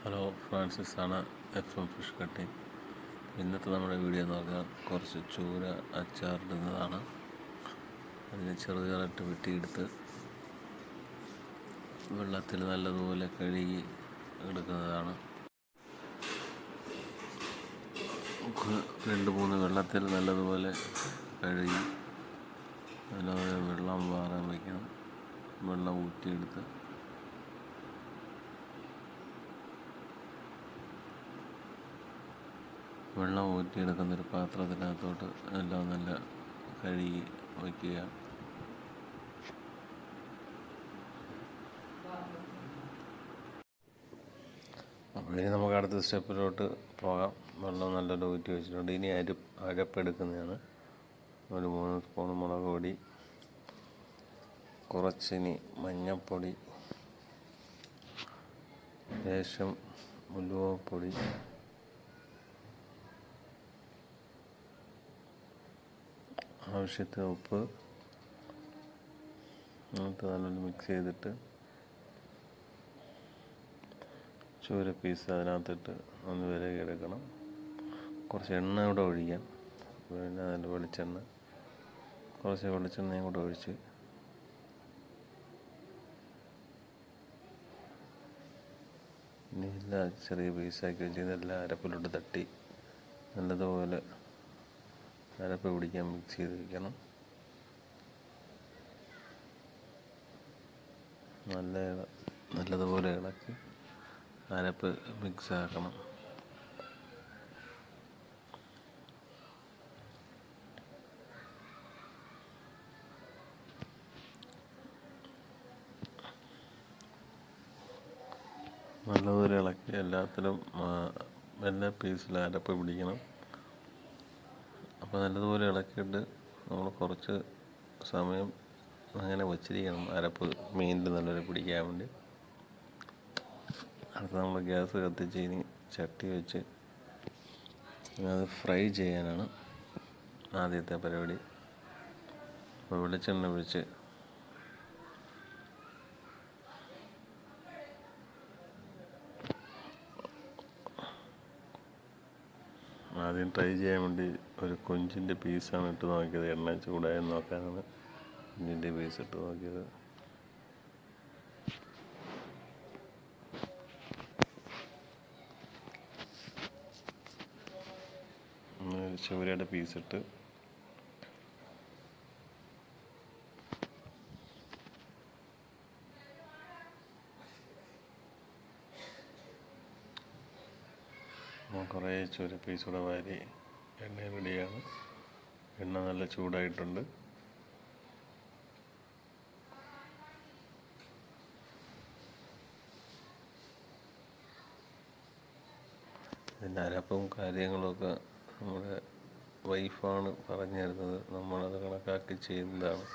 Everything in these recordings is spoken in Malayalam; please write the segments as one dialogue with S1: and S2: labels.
S1: ഹലോ, ഫ്രാൻസിസ് ആണ്, FM ഫിഷ് കട്ടിങ്. ഇന്നത്തെ നമ്മുടെ വീഡിയോ എന്ന് പറഞ്ഞാൽ കുറച്ച് ചൂര അച്ചാറിടുന്നതാണ്. അതിന് ചെറുതായിട്ട് വെട്ടിയെടുത്ത് വെള്ളത്തിൽ നല്ലതുപോലെ കഴുകി എടുക്കുന്നതാണ്. 2-3 വെള്ളത്തിൽ നല്ലതുപോലെ കഴുകി നല്ലപോലെ വെള്ളം വാറാൻ വയ്ക്കണം. വെള്ളം ഊറ്റിയെടുത്ത് വെള്ളം ഊറ്റിയെടുക്കുന്നൊരു പാത്രത്തിനകത്തോട്ട് എല്ലാം നല്ല കഴുകി വയ്ക്കുക. അപ്പോഴേ നമുക്ക് അടുത്ത സ്റ്റെപ്പിലോട്ട് പോകാം. വെള്ളം നല്ലപോലെ ഊറ്റി വെച്ചിട്ടുണ്ട്. ഇനി അരപ്പെടുക്കുന്നതാണ്. ഒരു 3 സ്പൂൺ മുളക് പൊടി, കുറച്ചിനി മഞ്ഞൾപ്പൊടി, ലേശം ഉലുവപ്പൊടി, ആവശ്യത്തിന് ഉപ്പ് എന്നിട്ട് നല്ലോണം മിക്സ് ചെയ്തിട്ട് ചൂര പീസ് അതിനകത്തിട്ട് ഒന്ന് വിരകി എടുക്കണം. കുറച്ച് എണ്ണ കൂടെ ഒഴിക്കാം. പിന്നെ അതിൻ്റെ കുറച്ച് വെളിച്ചെണ്ണയും കൂടെ ഒഴിച്ച് ഇനി എല്ലാം ചെറിയ പീസാക്കി വെച്ച് ഇതെല്ലാം അരപ്പിലോട്ട് തട്ടി നല്ലതുപോലെ അരപ്പ് പിടിക്കാൻ മിക്സ് ചെയ്ത് വയ്ക്കണം. നല്ലതുപോലെ ഇളക്കി അരപ്പ് മിക്സ് ആക്കണം. നല്ലതുപോലെ ഇളക്കി എല്ലാത്തിലും എല്ലാ പീസിലും അരപ്പ് പിടിക്കണം. അപ്പോൾ നല്ലതുപോലെ ഇളക്കിയിട്ട് നമ്മൾ കുറച്ച് സമയം അങ്ങനെ വച്ചിരിക്കണം, അരപ്പ് മീനിൽ നല്ലപോലെ പിടിക്കാൻ വേണ്ടി. അടുത്ത് നമ്മൾ ഗ്യാസ് കത്തിച്ച് ഇനി ചട്ടി വെച്ച് അത് ഫ്രൈ ചെയ്യാനാണ് ആദ്യത്തെ പരിപാടി. അപ്പോൾ വെളിച്ചെണ്ണ ഒഴിച്ച് ആദ്യം ട്രൈ ചെയ്യാൻ വേണ്ടി ഒരു കൊഞ്ചിൻ്റെ പീസാണ് ഇട്ട് നോക്കിയത്. എണ്ണ ചൂടായെന്ന് നോക്കാനാണ് കൊഞ്ചിൻ്റെ പീസ് ഇട്ട് നോക്കിയത്. ചൂരയുടെ പീസിട്ട് കുറേ ചൂര പീസ് കൂടെ വാരി എണ്ണ റെഡിയാണ്. എണ്ണ നല്ല ചൂടായിട്ടുണ്ട്. ഇതിൻ്റെ അരപ്പും കാര്യങ്ങളുമൊക്കെ നമ്മുടെ വൈഫാണ് പറഞ്ഞു തരുന്നത്. നമ്മളത് കണക്കാക്കി ചെയ്യുന്നതാണ്.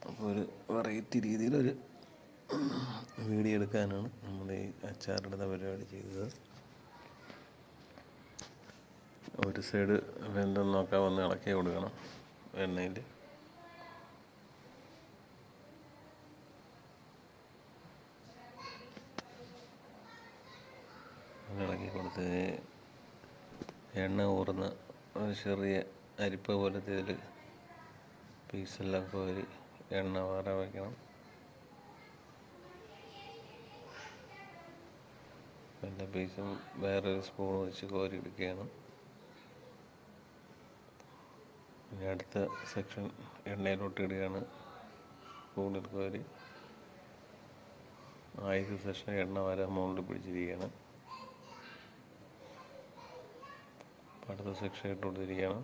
S1: അപ്പോൾ ഒരു വെറൈറ്റി രീതിയിലൊരു വീഡിയോ എടുക്കാനാണ് നമ്മൾ ഈ അച്ചാറിടുന്ന പരിപാടി ചെയ്തത്. ഒരു സൈഡ് വെന്തെന്ന് നോക്കാൻ വന്ന് ഇളക്കി കൊടുക്കണം എണ്ണയിൽ. ഇളക്കി കൊടുത്ത് എണ്ണ ഊറുന്ന ഒരു ചെറിയ അരിപ്പ പോലത്തെ ഇതിൽ പീസെല്ലാം കോരി എണ്ണ വാറാൻ വയ്ക്കണം. എല്ലാ പീസും വേറൊരു സ്പൂൺ വെച്ച് കോരി എടുക്കുകയാണ്. ഇനി അടുത്ത സെക്ഷൻ എണ്ണയിലോട്ട് ഇടുകയാണ്. സ്പൂണിൽ കോരി ആദ്യത്തെ സെക്ഷൻ എണ്ണ വരാൻ മുകളിൽ പിടിച്ചിരിക്കുകയാണ്. അടുത്ത സെക്ഷൻ ഇട്ടുകൊണ്ടിരിക്കുകയാണ്.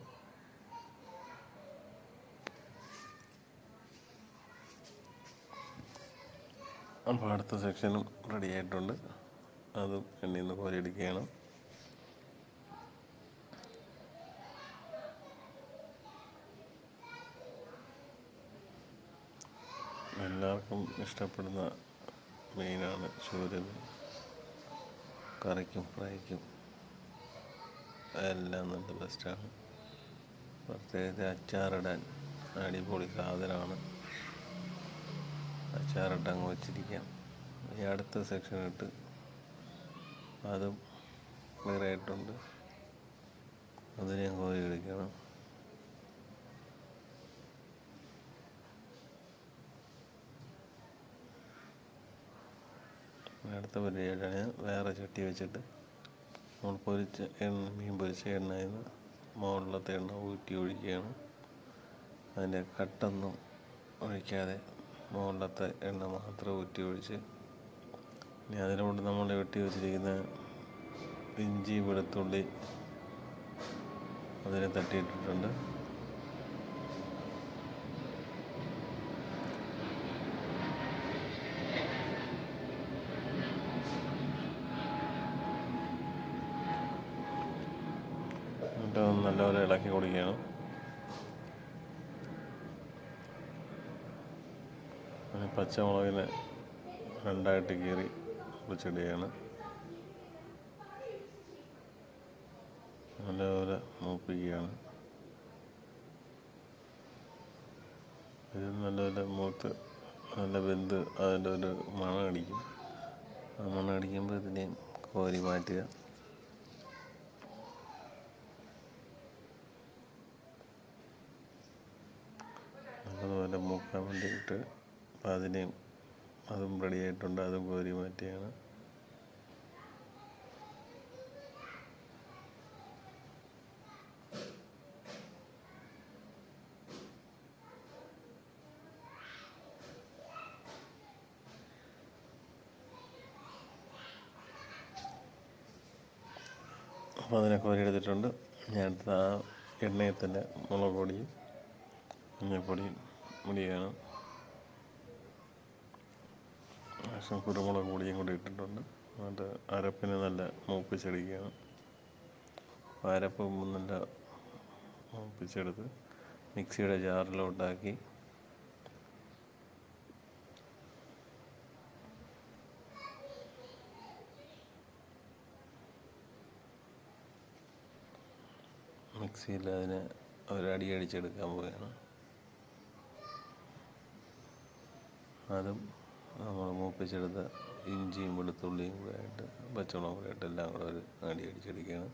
S1: അപ്പോൾ അടുത്ത സെക്ഷനും റെഡി ആയിട്ടുണ്ട്. അതും എണ്ണയിൽ നിന്ന് കോരി എടുക്കുകയാണ്. എല്ലാവർക്കും ഇഷ്ടപ്പെടുന്ന മീനാണ് ചൂര. കറിക്കും ഫ്രൈക്കും എല്ലാം നല്ല ബെസ്റ്റാണ്. പ്രത്യേകിച്ച് അച്ചാറിടാൻ അടിപൊളി സാധനമാണ്. അച്ചാറിട്ട് അങ്ങ് വച്ചിരിക്കാം. ഈ അടുത്ത സെക്ഷനിട്ട് അതും ക്ലിയർ ആയിട്ടുണ്ട്. അതിനെ കോരി എടുക്കണം. അടുത്ത പരിപാടിയാണ് വേറെ ചട്ടി വെച്ചിട്ട് നമ്മൾ മീൻ പൊരിച്ച എണ്ണയിൽ നിന്ന് മുകളിലത്തെ എണ്ണ ഊറ്റി ഒഴിക്കുകയാണ്. അതിൻ്റെ കട്ടൊന്നും ഒഴിക്കാതെ മുകളിലത്തെ എണ്ണ മാത്രം ഊറ്റി ഒഴിച്ച് ഇനി അതിനോട് നമ്മൾ വെട്ടി വെച്ചിരിക്കുന്ന ഇഞ്ചി വെളുത്തുള്ളി അതിനെ തട്ടിയിട്ടിട്ടുണ്ട്. എന്നിട്ട് നല്ലപോലെ ഇളക്കി കൊടുക്കുകയാണ്. പച്ചമുളകിനെ രണ്ടായിട്ട് കീറി പൊരിച്ചിടുകയാണ്. നല്ലപോലെ മൂപ്പിക്കുകയാണ്. ഇത് നല്ലപോലെ മൂത്ത് നല്ല വെന്ത് അതിൻ്റെ ഒരു മണം അടിക്കും. ആ മണം അടിക്കുമ്പോൾ ഇതിനെയും കോരി മാറ്റുക. നല്ലതുപോലെ മൂക്കാൻ വേണ്ടിയിട്ട് അതിനെയും അതും റെഡി ആയിട്ടുണ്ട്. അതും കോരി മാറ്റിയാണ്. അപ്പോൾ അതിനെ കോരി എടുത്തിട്ടുണ്ട്. ഞാൻ ആ എണ്ണയിൽ തന്നെ മുളക് പൊടിയും മഞ്ഞൾപ്പൊടിയും മുടിയാണ് കുരുമുളക് പൊടിയും കൂടി ഇട്ടിട്ടുണ്ട്. അത് അരപ്പിന് നല്ല മൂപ്പിച്ചെടുക്കുകയാണ്. അരപ്പ് നല്ല മൂപ്പിച്ചെടുത്ത് മിക്സിയുടെ ജാറിലോട്ടാക്കി മിക്സിയിൽ അതിനെ ഒരടി അടിച്ചെടുക്കാൻ പോവുകയാണ്. അതും നമ്മൾ മൂപ്പിച്ചെടുത്ത ഇഞ്ചിയും വെളുത്തുള്ളിയും കൂടെ ആയിട്ട് പച്ചമുളകും കൂടെ ആയിട്ട് എല്ലാം കൂടെ ഒരു അടി അടിച്ചെടുക്കുകയാണ്.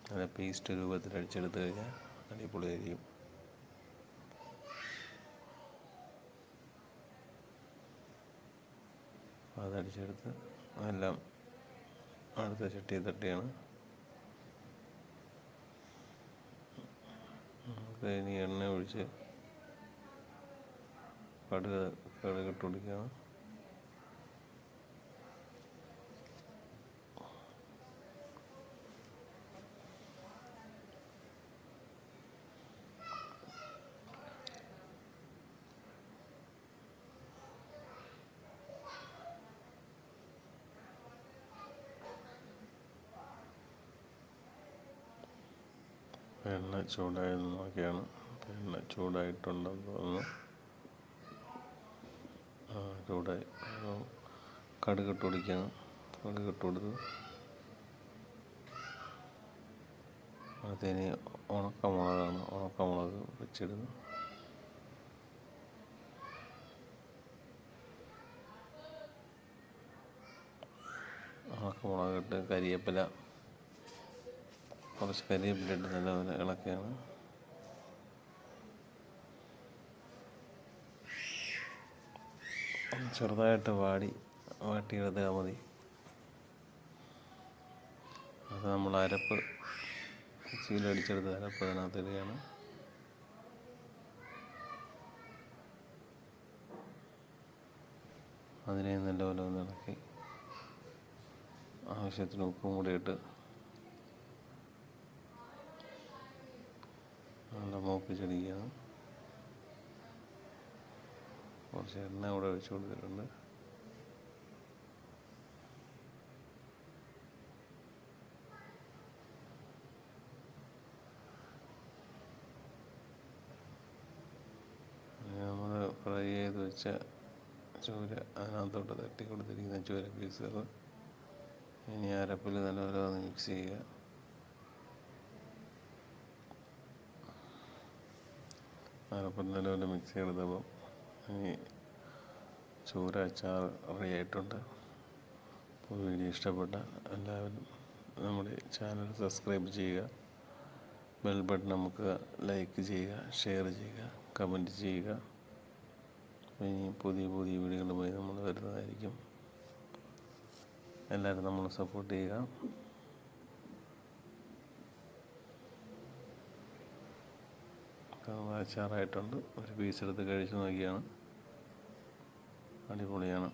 S1: അങ്ങനെ പേസ്റ്റ് രൂപത്തിൽ അടിച്ചെടുത്ത് കഴിഞ്ഞാൽ അടിപൊളിയായിരിക്കും. അതടിച്ചെടുത്ത് എല്ലാം അടുത്ത ചട്ടി തട്ടിയാണ്. ഇനി എണ്ണ ഒഴിച്ച് കടുകിട്ട് കൊടുക്കുകയാണ്. എണ്ണ ചൂടായെന്ന് നോക്കിയാണ്. എണ്ണ ചൂടായിട്ടുണ്ടെന്ന് തോന്നുന്നു. ചൂടായി. കടുകിട്ട് കൊടുക്കുകയാണ്. കടുകിട്ട് കൊടുത്ത് അതിന് ഉണക്കമുളകാണ്. ഉണക്കമുളക് വെച്ചിടുന്നു. ഉണക്കമുളകിട്ട് കരിവേപ്പില കുറച്ച് കരിവേപ്പിലിട്ട് നല്ലപോലെ ഇളക്കുകയാണ്. ചെറുതായിട്ട് വാട്ടിയെടുത്താൽ മതി. അത് നമ്മൾ അരപ്പ് മിക്സിയിലടിച്ചെടുത്ത അരപ്പ് അതിനകത്ത് ഇടുകയാണ്. അതിനെ നല്ലപോലെ ഒന്ന് ഇളക്കി ആവശ്യത്തിന് ഉപ്പും കൂടി ഇട്ട് നല്ല മൂപ്പിച്ചടിക്കുകയാണ്. കുറച്ച് എണ്ണ കൂടെ ഒഴിച്ച് കൊടുത്തിട്ടുണ്ട്. നമ്മൾ ഫ്രൈ ചെയ്ത് വെച്ച ചൂര അതിനകത്തോട്ട് തട്ടി കൊടുത്തിരിക്കുന്ന ചൂര പീസുകൾ ഇനി അരപ്പിൽ നല്ലപോലെ ഒന്ന് മിക്സ് ചെയ്യുക. അരപ്പിൽ നല്ലപോലെ മിക്സ് ചെയ്തെടുത്തപ്പം ഇനി ചൂര അച്ചാർ റെഡി ആയിട്ടുണ്ട്. വീഡിയോ ഇഷ്ടപ്പെട്ടാൽ എല്ലാവരും നമ്മുടെ ചാനൽ സബ്സ്ക്രൈബ് ചെയ്യുക, ബെൽ ബട്ടൺ അമുക്കുക, ലൈക്ക് ചെയ്യുക, ഷെയർ ചെയ്യുക, കമൻറ്റ് ചെയ്യുക. ഇനി പുതിയ പുതിയ വീഡിയോകളുമായി നമ്മൾ വരുന്നതായിരിക്കും. എല്ലാവരും നമ്മളെ സപ്പോർട്ട് ചെയ്യുക. അച്ചാറായിട്ടുണ്ട്. ഒരു പീസ് എടുത്ത് കഴിച്ച് നോക്കിയാണ്, അടിപൊളിയാണ്.